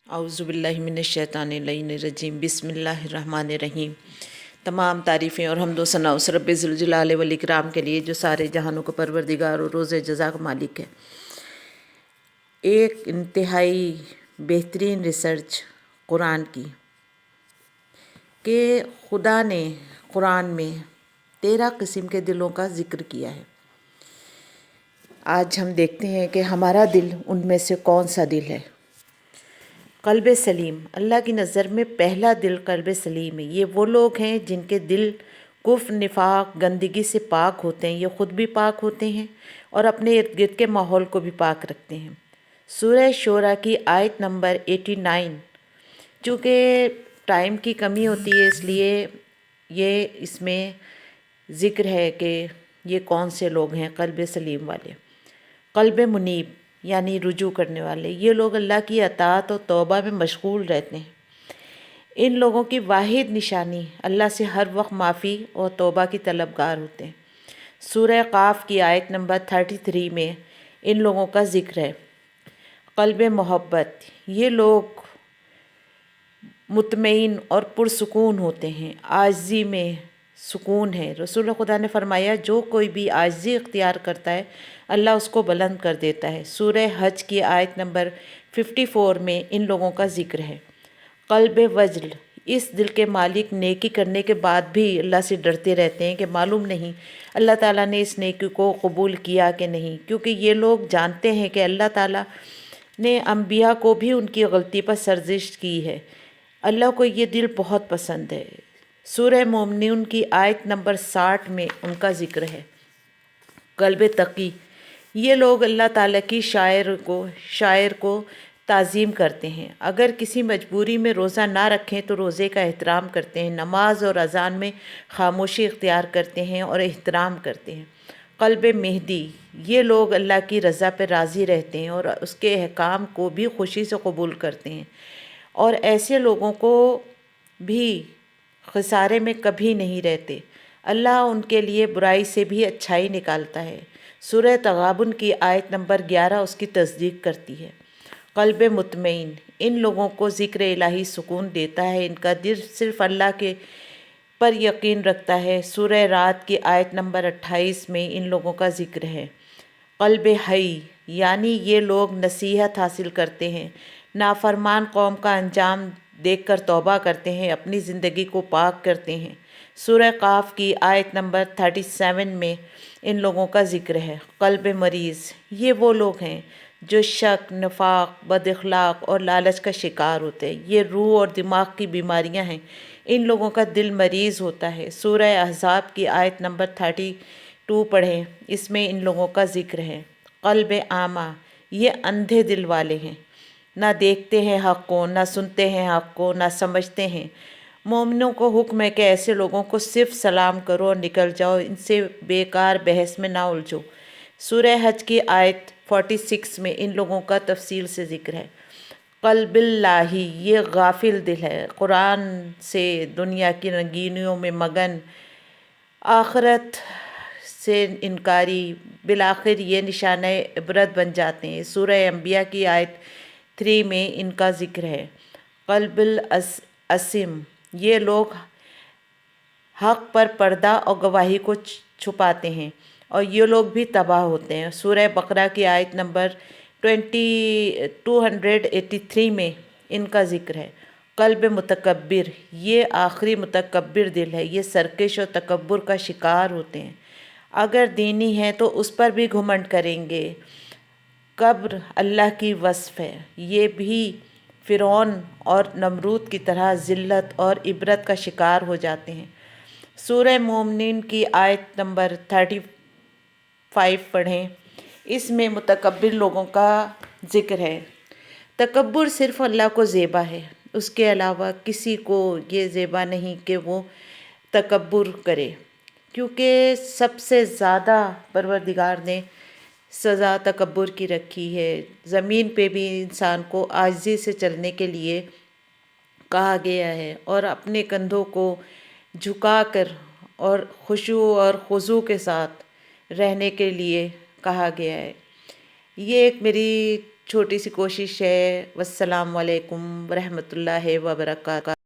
اعوذ باللہ من الشیطان الرجیم بسم اللہ الرحمن الرحیم۔ تمام تعریفیں اور حمد و ثناء اس رب ذوالجلال والاکرام کے لیے جو سارے جہانوں کا پروردگار اور روز جزا کا مالک ہے۔ ایک انتہائی بہترین ریسرچ قرآن کی کہ خدا نے قرآن میں 13 قسم کے دلوں کا ذکر کیا ہے۔ آج ہم دیکھتے ہیں کہ ہمارا دل ان میں سے کون سا دل ہے۔ قلب سلیم، اللہ کی نظر میں پہلا دل قلب سلیم ہے۔ یہ وہ لوگ ہیں جن کے دل کفر، نفاق، گندگی سے پاک ہوتے ہیں۔ یہ خود بھی پاک ہوتے ہیں اور اپنے ارد گرد کے ماحول کو بھی پاک رکھتے ہیں۔ سورہ شورى کی آیت نمبر 89۔ چونکہ ٹائم کی کمی ہوتی ہے اس لیے یہ اس میں ذکر ہے کہ یہ کون سے لوگ ہیں قلب سلیم والے۔ قلب منیب یعنی رجوع کرنے والے، یہ لوگ اللہ کی اطاعت اور توبہ میں مشغول رہتے ہیں۔ ان لوگوں کی واحد نشانی اللہ سے ہر وقت معافی اور توبہ کی طلبگار ہوتے ہیں۔ سورہ قاف کی آیت نمبر 33 میں ان لوگوں کا ذکر ہے۔ قلب محبت، یہ لوگ مطمئن اور پرسکون ہوتے ہیں، عاجزی میں سکون ہے۔ رسول خدا نے فرمایا جو کوئی بھی عاجزی اختیار کرتا ہے اللہ اس کو بلند کر دیتا ہے۔ سورہ حج کی آیت نمبر 54 میں ان لوگوں کا ذکر ہے۔ قلب وجل، اس دل کے مالک نیکی کرنے کے بعد بھی اللہ سے ڈرتے رہتے ہیں کہ معلوم نہیں اللہ تعالیٰ نے اس نیکی کو قبول کیا کہ نہیں، کیونکہ یہ لوگ جانتے ہیں کہ اللہ تعالیٰ نے انبیاء کو بھی ان کی غلطی پر سرزنش کی ہے۔ اللہ کو یہ دل بہت پسند ہے۔ سورہ مومنون کی آیت نمبر 60 میں ان کا ذکر ہے۔ قلب تقی، یہ لوگ اللہ تعالیٰ کی شاعر کو تعظیم کرتے ہیں۔ اگر کسی مجبوری میں روزہ نہ رکھیں تو روزے کا احترام کرتے ہیں، نماز اور اذان میں خاموشی اختیار کرتے ہیں اور احترام کرتے ہیں۔ قلب مہدی، یہ لوگ اللہ کی رضا پہ راضی رہتے ہیں اور اس کے احکام کو بھی خوشی سے قبول کرتے ہیں، اور ایسے لوگوں کو بھی خسارے میں کبھی نہیں رہتے۔ اللہ ان کے لیے برائی سے بھی اچھائی نکالتا ہے۔ سورہ تغابن کی آیت نمبر 11 اس کی تصدیق کرتی ہے۔ قلب مطمئن، ان لوگوں کو ذکر الہی سکون دیتا ہے، ان کا دل صرف اللہ کے پر یقین رکھتا ہے۔ سورہ رعد کی آیت نمبر 28 میں ان لوگوں کا ذکر ہے۔ قلب حی، یعنی یہ لوگ نصیحت حاصل کرتے ہیں، نافرمان قوم کا انجام دیکھ کر توبہ کرتے ہیں، اپنی زندگی کو پاک کرتے ہیں۔ سورہ قاف کی آیت نمبر 37 میں ان لوگوں کا ذکر ہے۔ قلب مریض، یہ وہ لوگ ہیں جو شک، نفاق، بد اخلاق اور لالچ کا شکار ہوتے ہیں۔ یہ روح اور دماغ کی بیماریاں ہیں، ان لوگوں کا دل مریض ہوتا ہے۔ سورہ احزاب کی آیت نمبر 32 پڑھیں، اس میں ان لوگوں کا ذکر ہے۔ قلب اعمیٰ، یہ اندھے دل والے ہیں، نہ دیکھتے ہیں حق کو، نہ سنتے ہیں حق کو، نہ سمجھتے ہیں۔ مومنوں کو حکم ہے کہ ایسے لوگوں کو صرف سلام کرو اور نکل جاؤ، ان سے بیکار بحث میں نہ الجھو۔ سورہ حج کی آیت 46 میں ان لوگوں کا تفصیل سے ذکر ہے۔ قلب لاہی، یہ غافل دل ہے، قرآن سے دنیا کی رنگینیوں میں مگن، آخرت سے انکاری، بالآخر یہ نشانہ عبرت بن جاتے ہیں۔ سورہ انبیاء کی آیت 3 میں ان کا ذکر ہے۔ قلب العصم، یہ لوگ حق پر پردہ اور گواہی کو چھپاتے ہیں اور یہ لوگ بھی تباہ ہوتے ہیں۔ سورہ بقرہ کی آیت نمبر 283 میں ان کا ذکر ہے۔ قلب متکبر، یہ آخری متکبر دل ہے، یہ سرکش اور تکبر کا شکار ہوتے ہیں۔ اگر دینی ہیں تو اس پر بھی گھمنڈ کریں گے۔ کبر اللہ کی وصف ہے، یہ بھی فرعون اور نمرود کی طرح ذلت اور عبرت کا شکار ہو جاتے ہیں۔ سورہ مومنین کی آیت نمبر 35 پڑھیں، اس میں متکبر لوگوں کا ذکر ہے۔ تکبر صرف اللہ کو زیبا ہے، اس کے علاوہ کسی کو یہ زیبا نہیں کہ وہ تکبر کرے، کیونکہ سب سے زیادہ پروردگار نے سزا تکبر کی رکھی ہے۔ زمین پہ بھی انسان کو عاجزی سے چلنے کے لیے کہا گیا ہے اور اپنے کندھوں کو جھکا کر اور خشوع اور خضوع کے ساتھ رہنے کے لیے کہا گیا ہے۔ یہ ایک میری چھوٹی سی کوشش ہے۔ والسلام علیکم ورحمۃ اللہ وبرکاتہ۔